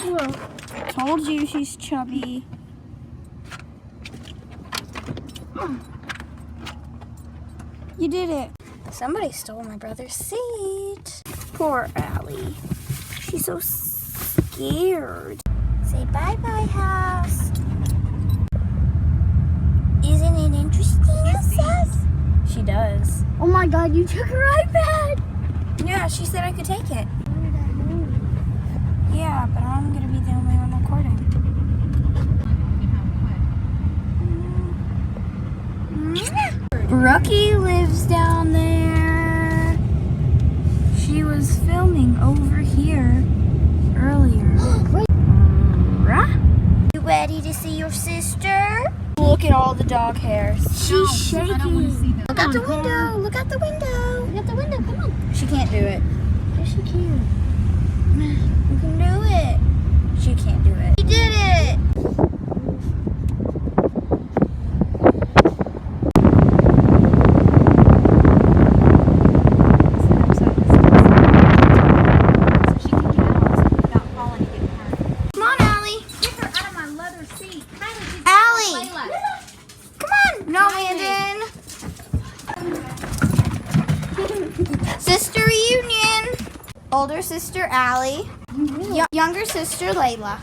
Whoa. Told you she's chubby. You did it. Somebody stole my brother's seat. Poor Allie. She's so scared. Say bye-bye, house. Isn't it interesting outside? She does. Oh my God, you took her iPad. Yeah, she said I could take it. Yeah, but I'm gonna be the only one recording. Brookie lives down there. She was filming over here earlier. You ready to see your sister? Look at all the dog hairs. She's shaking. I don't want to see them. Look out the window. Look out the window. Look out the window. Come on. She can't do it. Yes, she can. You can do it. She can't do it. She did it. No, Landon. Sister reunion. Older sister Allie. Younger sister Layla.